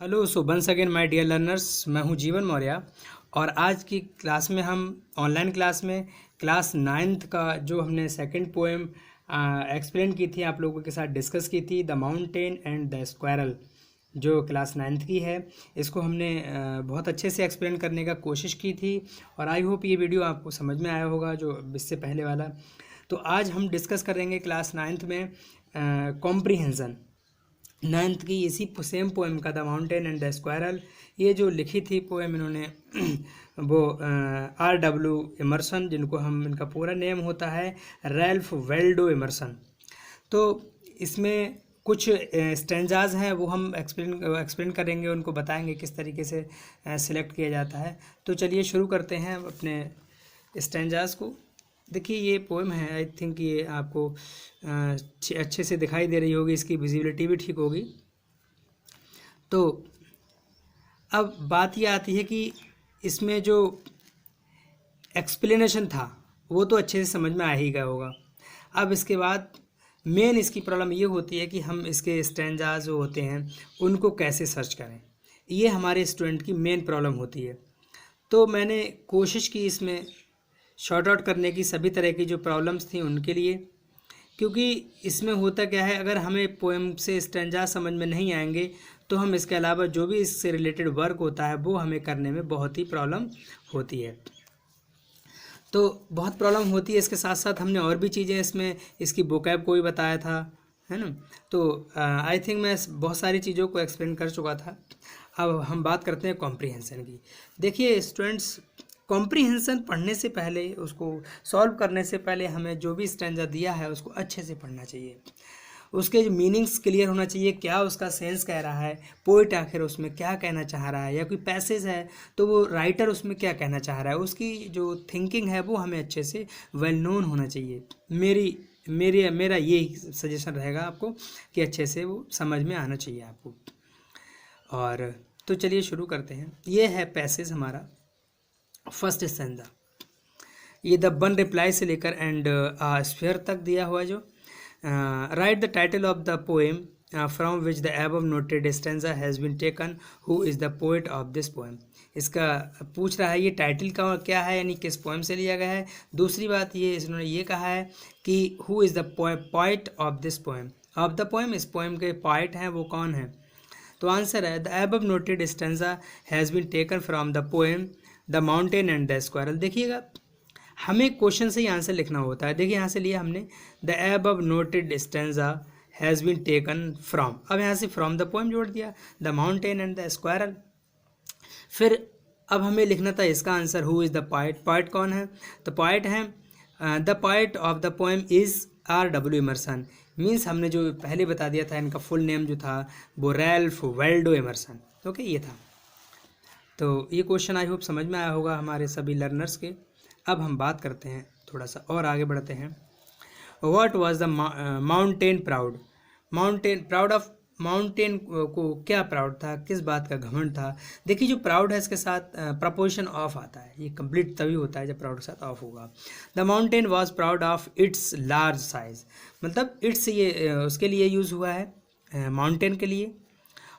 Hello so once again my dear learners, मैं हूं जीवन मौर्य। और आज की क्लास में हम ऑनलाइन क्लास में क्लास नाइन्थ का जो हमने सेकंड पोएम एक्सप्लेन की थी, आप लोगों के साथ डिस्कस की थी, the mountain and the squirrel, जो क्लास नाइन्थ की है। इसको हमने बहुत अच्छे से एक्सप्लेन करने का कोशिश की थी और आई होप ये वीडियो आपको समझ में आया होगा जो इससे पहले वाला। तो आज हम डिस्कस करेंगे क्लास नाइन्थ में कॉम्प्रीहेंसन, नाइन्थ की इसी सेम पोएम का, the mountain and the squirrel. ये जो लिखी थी पोएम इन्होंने वो R.W. इमर्सन, जिनको हम, इनका पूरा नेम होता है रैल्फ वेल्डो इमर्सन। तो इसमें कुछ स्टैंजाज हैं, वो हम एक्सप्लेन करेंगे, उनको बताएंगे किस तरीके से सिलेक्ट किया जाता है। तो चलिए शुरू करते हैं अपने स्टैंजाज को। देखिए ये पोएम है, आई थिंक ये आपको अच्छे से दिखाई दे रही होगी, इसकी विजिबिलिटी भी ठीक होगी। तो अब बात ये आती है कि इसमें जो एक्सप्लेनेशन था वो तो अच्छे से समझ में आ ही गया होगा। अब इसके बाद मेन इसकी प्रॉब्लम ये होती है कि हम इसके स्टैंजाज जो होते हैं उनको कैसे सर्च करें, ये हमारे स्टूडेंट की मेन प्रॉब्लम होती है। तो मैंने कोशिश की इसमें शॉर्ट आउट करने की सभी तरह की जो प्रॉब्लम्स थी उनके लिए, क्योंकि इसमें होता क्या है, अगर हमें पोएम से स्टैंजा समझ में नहीं आएंगे तो हम इसके अलावा जो भी इससे रिलेटेड वर्क होता है वो हमें करने में बहुत ही प्रॉब्लम होती है। तो बहुत प्रॉब्लम होती है। इसके साथ साथ हमने और भी चीज़ें इसमें, इसकी वोकैब को भी बताया था, है ना। तो आई थिंक मैं बहुत सारी चीज़ों को एक्सप्लेन कर चुका था। अब हम बात करते हैं कॉम्प्रीहेंसन की। देखिए स्टूडेंट्स, कॉम्प्रीहेंसन पढ़ने से पहले, उसको सॉल्व करने से पहले हमें जो भी स्टैंजा दिया है उसको अच्छे से पढ़ना चाहिए। उसके जो मीनिंग्स क्लियर होना चाहिए, क्या उसका सेंस कह रहा है, पोइट आखिर उसमें क्या कहना चाह रहा है, या कोई पैसेज है तो वो राइटर उसमें क्या कहना चाह रहा है, उसकी जो थिंकिंग है वो हमें अच्छे से वेल नोन होना चाहिए। मेरा ये सजेशन रहेगा आपको कि अच्छे से वो समझ में आना चाहिए आपको। और तो चलिए शुरू करते हैं। ये है पैसेज हमारा फर्स्ट स्टैंजा। ये द वन रिप्लाई से लेकर एंड स्फीयर तक दिया हुआ। जो write the title of the poem from which the above noted stanza has been taken, who is the poet of this poem. इसका पूछ रहा है ये टाइटल का क्या है, यानी किस पोएम से लिया गया है। दूसरी बात ये इन्होंने ये कहा है कि who is the poet of this poem, of the poem, इस पोएम के पोएट हैं वो कौन है। तो आंसर है the above noted stanza has been taken from the poem the mountain and the squirrel. देखिएगा हमें क्वेश्चन से ही आंसर लिखना होता है। देखिए यहाँ से लिया हमने the above noted stanza has been taken from, अब यहाँ से फ्रॉम द पोएम जोड़ दिया, the mountain and the squirrel. फिर अब हमें लिखना था इसका answer, who is the poet, poet कौन है। तो पोएट है the poet of the poem is R.W. Emerson. Means हमने जो पहले बता दिया था, इनका फुल नेम जो था वो रैल्फ वेल्डो इमर्सन। ओके, ये था। तो ये क्वेश्चन आई होप समझ में आया होगा हमारे सभी लर्नर्स के। अब हम बात करते हैं, थोड़ा सा और आगे बढ़ते हैं। What was the mountain proud, mountain proud of, mountain को क्या प्राउड था, किस बात का घमंड था। देखिए जो प्राउड है इसके साथ प्रपोजिशन ऑफ आता है, ये कंप्लीट तभी होता है जब प्राउड के साथ ऑफ होगा। The mountain was proud of its large size, मतलब इट्स ये उसके लिए यूज़ हुआ है, माउंटेन के लिए।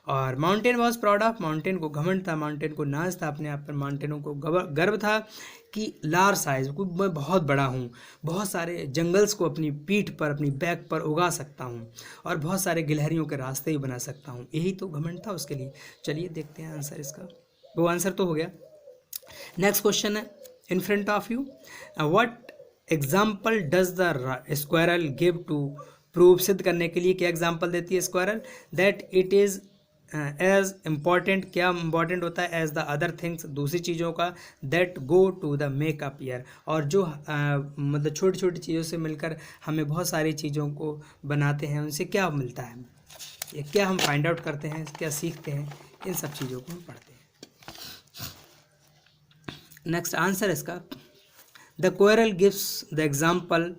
और mountain was proud of, mountain को घमंड था, माउंटेन को नाज था अपने आप पर, माउंटेनों को गर्व था कि लार्ज साइज को, मैं बहुत बड़ा हूँ, बहुत सारे जंगल्स को अपनी पीठ पर, अपनी बैक पर उगा सकता हूँ और बहुत सारे गिलहरियों के रास्ते भी बना सकता हूँ, यही तो घमंड था उसके लिए। चलिए देखते हैं आंसर इसका, वो आंसर तो हो गया। नेक्स्ट क्वेश्चन है in front of you, what example does the squirrel give to prove, सिद्ध करने के लिए क्या एग्जाम्पल देती है squirrel, that it is as important, क्या इम्पॉर्टेंट होता है, एज द अदर थिंग्स, दूसरी चीज़ों का, that go to the make up year, और जो मतलब छोटी छोटी चीज़ों से मिलकर हमें बहुत सारी चीज़ों को बनाते हैं, उनसे क्या मिलता है, ये क्या हम फाइंड आउट करते हैं, क्या सीखते हैं, इन सब चीज़ों को हम पढ़ते हैं। नेक्स्ट आंसर इसका, the squirrel gives the example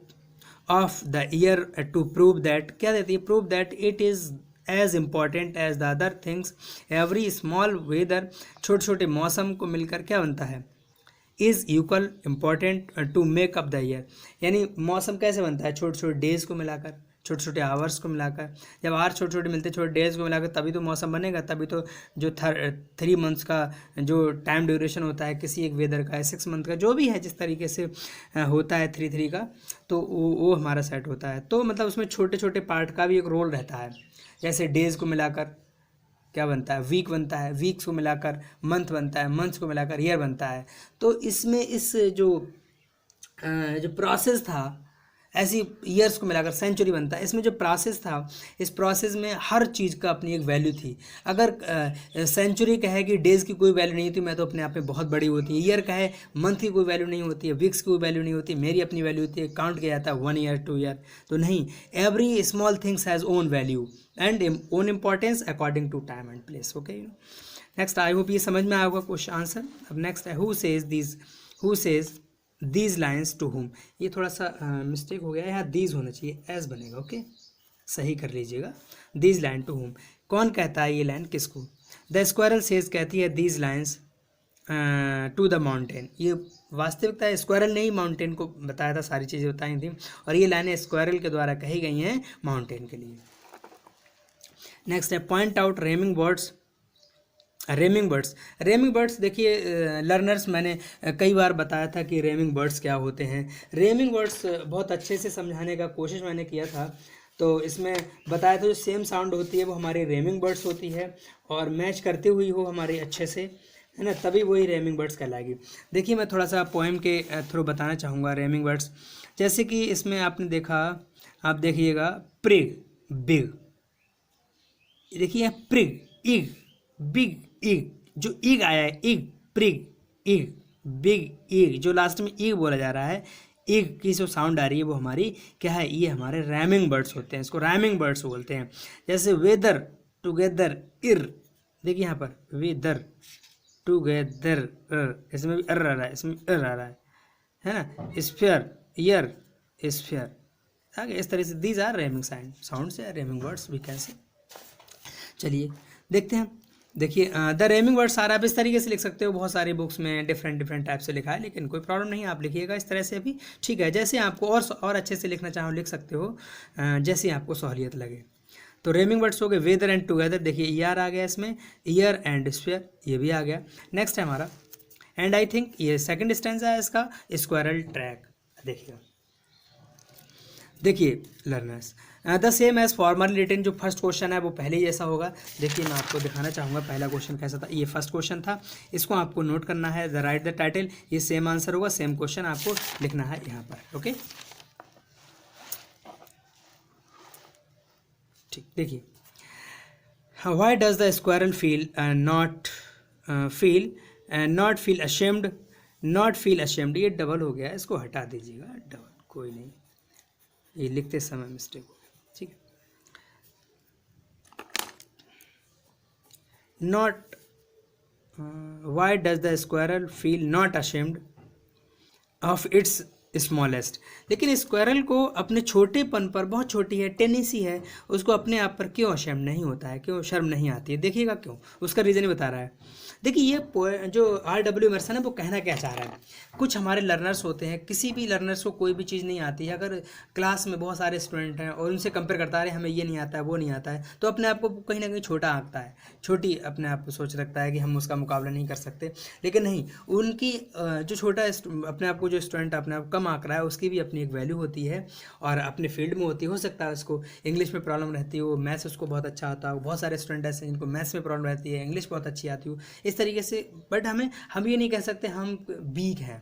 of the year to prove that, क्या देती है, prove that it is as important as the other things, every small weather, छोटे छोटे मौसम को मिलकर क्या बनता है, is equal important to make up the year, यानी मौसम कैसे बनता है, छोटे छोटे डेज को मिलाकर, छोटे छोटे आवर्स को मिलाकर। जब आवर छोटे छोटे मिलते छोटे डेज को मिलाकर तभी तो मौसम बनेगा, तभी तो जो 3 मंथ्स का जो टाइम ड्यूरेशन होता है किसी एक वेदर का, 6 मंथ का, जो भी है जिस तरीके से होता है 3 का, तो वो हमारा सेट होता है। तो मतलब उसमें छोटे छोटे पार्ट का भी एक रोल रहता है। जैसे डेज़ को मिलाकर क्या बनता है, वीक बनता है, वीक्स को मिलाकर मंथ बनता है, मंथ्स को मिलाकर ईयर बनता है। तो इसमें इस जो प्रोसेस था, ऐसी ईयर्स को मिलाकर सेंचुरी बनता है। इसमें जो प्रोसेस था, इस प्रोसेस में हर चीज़ का अपनी एक वैल्यू थी। अगर सेंचुरी कहे कि डेज़ की कोई वैल्यू नहीं होती, मैं तो अपने आप में बहुत बड़ी होती है। ईयर कहे मंथ की कोई वैल्यू नहीं होती है, वीक्स की कोई वैल्यू नहीं होती, मेरी अपनी वैल्यू होती है, काउंट किया जाता है 1 ईयर 2 ईयर। तो नहीं, every small things has own value and own importance according to time and place. Okay, next, I hope ये समझ में आया होगा क्वेश्चन आंसर। अब नेक्स्ट है who says these lines to whom. ये थोड़ा सा मिस्टेक हो गया है, यहाँ दीज होना चाहिए, एस बनेगा। ओके, सही कर लीजिएगा। दीज लाइन टू हुम, कौन कहता है ये लाइन किसको? द स्क्वायरल सेज कहती है these lines to the mountain. ये वास्तविकता है, स्क्वायरल ने ही माउंटेन को बताया था, सारी चीज़ें बताई थी, और ये लाइनें स्क्वायरल के द्वारा कही गई हैं माउंटेन के लिए। नेक्स्ट है पॉइंट आउट रेमिंग बर्ड्स। रेमिंग बर्ड्स देखिए लर्नर्स, मैंने कई बार बताया था कि रेमिंग बर्ड्स क्या होते हैं। रेमिंग बर्ड्स बहुत अच्छे से समझाने का कोशिश मैंने किया था। तो इसमें बताया था जो सेम साउंड होती है वो हमारी रेमिंग बर्ड्स होती है, और मैच करती हुई हो हमारे अच्छे से, है ना, तभी वही रेमिंग बर्ड्स कहलाएगी। देखिए मैं थोड़ा सा पोएम के थ्रू बताना चाहूँगा रेमिंग बर्ड्स। जैसे कि इसमें आपने देखा, आप देखिएगा प्रिग, बिग, देखिए प्रिग, इग, बिग, इग, जो इग आया है, इग, प्रिग, इग, बिग, इग, जो लास्ट में इग बोला जा रहा है, इग की जो साउंड आ रही है वो हमारी क्या है, ये हमारे रैमिंग बर्ड्स होते हैं, इसको रैमिंग बर्ड्स बोलते हैं। जैसे वेदर, टुगेदर, इर, देखिए यहाँ पर वेदर, टुगेदर, इसमें भी अर आ रहा है, इसमें अर आ रहा है ना। स्फीयर, ईयर, स्फीयर, आगे इस तरह से दीज आर रैमिंग साउंड से रैमिंग वर्ड्स भी कैसे। चलिए देखते हैं। देखिए द रेमिंग वर्ड्स आर, आप इस तरीके से लिख सकते हो, बहुत सारी बुक्स में डिफरेंट टाइप से लिखा है, लेकिन कोई प्रॉब्लम नहीं, आप लिखिएगा इस तरह से भी ठीक है। जैसे आपको और अच्छे से लिखना चाहो लिख सकते हो, जैसे आपको सहूलियत लगे। तो रेमिंग वर्ड्स हो गए वेदर एंड टुगेदर, देखिए ईयर आ गया इसमें, ईयर एंड स्फीयर ये भी आ गया। नेक्स्ट है हमारा एंड आई थिंक ये सेकंड स्टैंजा है इसका, स्क्वायरल ट्रैक। देखिए learners, the same as formerly written, जो फर्स्ट क्वेश्चन है वो पहले ही जैसा होगा। देखिए मैं आपको दिखाना चाहूँगा पहला क्वेश्चन कैसा था। ये फर्स्ट क्वेश्चन था, इसको आपको नोट करना है, द राइट द टाइटल, ये सेम आंसर होगा, सेम क्वेश्चन आपको लिखना है यहाँ पर। ओके ठीक, देखिए why does the squirrel feel not feel ashamed, ये डबल हो गया, इसको हटा दीजिएगा, डबल कोई नहीं, ये लिखते समय मिस्टेक हो गया, ठीक है। Not, why does the squirrel feel not ashamed of its smallest, लेकिन स्क्वायरल को अपने छोटेपन पर, बहुत छोटी है, टेनिसी है, उसको अपने आप पर क्यों अशेम्ड नहीं होता है, क्यों शर्म नहीं आती है? देखिएगा क्यों, उसका रीज़न ही बता रहा है। देखिए ये जो R.W. इमर्सन है वो कहना क्या चाह रहा है। कुछ हमारे लर्नर्स होते हैं, किसी भी लर्नर्स को कोई भी चीज़ नहीं आती है, अगर क्लास में बहुत सारे स्टूडेंट हैं और उनसे कंपेयर करता है हमें ये नहीं आता है वो नहीं आता है, तो अपने आप को कहीं ना कहीं छोटा आंकता है, छोटी अपने आप को सोच रखता है कि हम उसका मुकाबला नहीं कर सकते। लेकिन नहीं, उनकी जो छोटा अपने आप को जो स्टूडेंट अपने आप कम आंक रहा है उसकी भी अपनी एक वैल्यू होती है और अपने फील्ड में होती है। हो सकता है उसको इंग्लिश में प्रॉब्लम रहती है, वो मैथ्स उसको बहुत अच्छा आता है, बहुत सारे स्टूडेंट ऐसे जिनको मैथ्स में प्रॉब्लम रहती है, इंग्लिश बहुत अच्छी आती हो, इस तरीके से। बट हम ये नहीं कह सकते हम वीक हैं,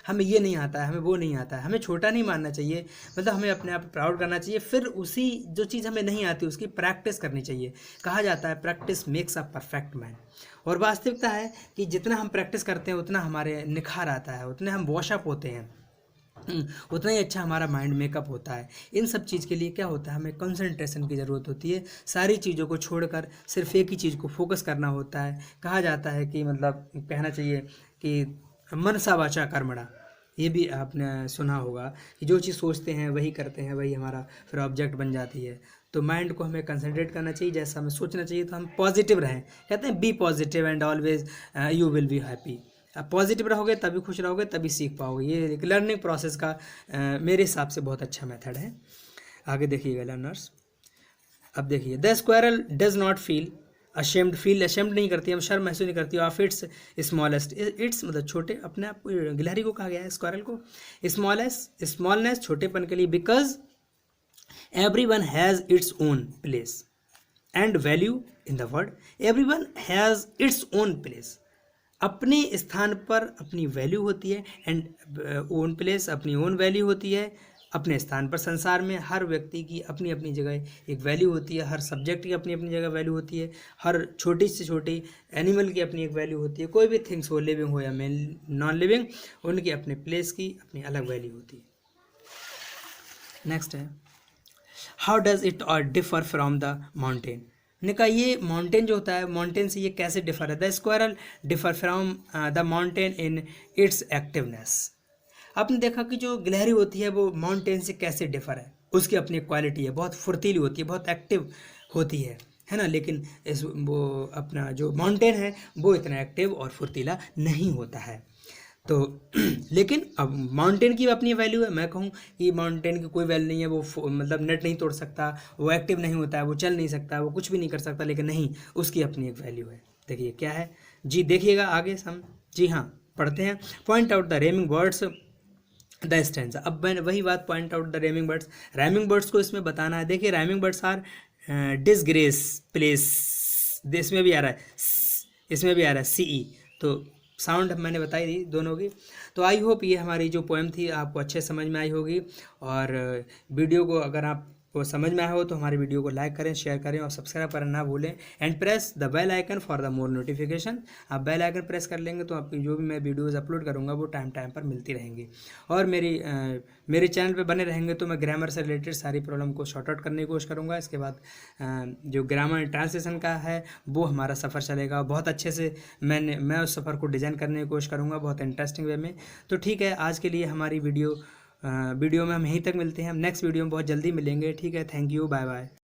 हमें ये नहीं आता है, हमें वो नहीं आता है, हमें छोटा नहीं मानना चाहिए, मतलब हमें अपने आप प्राउड करना चाहिए। फिर उसी जो चीज़ हमें नहीं आती उसकी प्रैक्टिस करनी चाहिए। कहा जाता है practice makes a perfect man, और वास्तविकता है कि जितना हम प्रैक्टिस करते हैं उतना हमारे निखार आता है, उतने हम वॉशअप होते हैं, उतना ही अच्छा हमारा माइंड मेकअप होता है। इन सब चीज़ के लिए क्या होता है, हमें कंसंट्रेशन की ज़रूरत होती है, सारी चीज़ों को छोड़कर सिर्फ एक ही चीज़ को फोकस करना होता है। कहा जाता है कि मतलब कहना चाहिए कि मनसा वाचा कर्मणा, ये भी आपने सुना होगा कि जो चीज़ सोचते हैं वही करते हैं, वही हमारा फिर ऑब्जेक्ट बन जाती है। तो माइंड को हमें कंसंट्रेट करना चाहिए, जैसा हमें सोचना चाहिए, तो हम पॉजिटिव रहें। कहते हैं be positive and always you will be happy. आप पॉजिटिव रहोगे तभी खुश रहोगे, तभी सीख पाओगे। ये एक लर्निंग प्रोसेस का मेरे हिसाब से बहुत अच्छा मेथड है। आगे देखिएगा लर्नर्स। अब देखिए, the squirrel does not feel ashamed नहीं करती है, शर्म महसूस नहीं करती ऑफ इट्स स्मॉलेस्ट, इट्स मतलब छोटे, अपने आप गिलहरी को कहा गया है स्क्वायरल को स्मॉलनेस छोटेपन के लिए, because everyone has its own place and value in the world, everyone has its own place, अपने स्थान पर अपनी वैल्यू होती है, एंड ओन प्लेस अपनी ओन वैल्यू होती है अपने स्थान पर। संसार में हर व्यक्ति की अपनी अपनी जगह एक वैल्यू होती है, हर सब्जेक्ट की अपनी अपनी जगह वैल्यू होती है, हर छोटी से छोटी एनिमल की अपनी एक वैल्यू होती है, कोई भी थिंग्स हो, लिविंग हो या नॉन लिविंग, उनकी अपने प्लेस की अपनी अलग वैल्यू होती है। नेक्स्ट है, हाउ डज इट और डिफर फ्रॉम द माउंटेन। ने कहा ये माउंटेन जो होता है, माउंटेन से ये कैसे डिफर है। The squirrel differ from the mountain in its activeness. आपने देखा कि जो गिलहरी होती है वो माउंटेन से कैसे डिफर है, उसकी अपनी क्वालिटी है, बहुत फुर्तीली होती है, बहुत एक्टिव होती है ना, लेकिन वो अपना जो माउंटेन है वो इतना एक्टिव और फुर्तीला नहीं होता है। तो लेकिन अब माउंटेन की अपनी वैल्यू है। मैं कहूँ कि माउंटेन की कोई वैल्यू नहीं है, वो मतलब नेट नहीं तोड़ सकता, वो एक्टिव नहीं होता है, वो चल नहीं सकता, वो कुछ भी नहीं कर सकता, लेकिन नहीं, उसकी अपनी एक वैल्यू है। देखिए क्या है जी, देखिएगा आगे हम, जी हाँ पढ़ते हैं। Point out the rhyming birds the stanza. अब मैंने वही बात, point out the rhyming birds को इसमें बताना है। देखिए rhyming birds are disgrace place, इसमें भी आ रहा है, इसमें भी आ रहा है सीई, तो साउंड मैंने बताई दी दोनों की। तो आई होप ये हमारी जो पोएम थी आपको अच्छे समझ में आई होगी, और वीडियो को अगर आपको समझ में आया हो तो हमारी वीडियो को लाइक करें, शेयर करें और सब्सक्राइब करना ना भूलें, and press the bell icon for the more notification. आप बेल आइकन प्रेस कर लेंगे तो आपकी जो भी मैं वीडियोज़ अपलोड करूँगा वो टाइम पर मिलती रहेंगी, और मेरे चैनल पे बने रहेंगे तो मैं ग्रामर से रिलेटेड सारी प्रॉब्लम को शॉर्ट आउट करने की कोशिश करूँगा। इसके बाद जो ग्रामर ट्रांसलेशन का है वो हमारा सफ़र चलेगा, बहुत अच्छे से मैं उस सफ़र को डिज़ाइन करने की कोशिश करूँगा, बहुत इंटरेस्टिंग वे में। तो ठीक है, आज के लिए हमारी वीडियो में हम यहीं तक मिलते हैं। हम नेक्स्ट वीडियो में बहुत जल्दी मिलेंगे। ठीक है, थैंक यू, बाय बाय।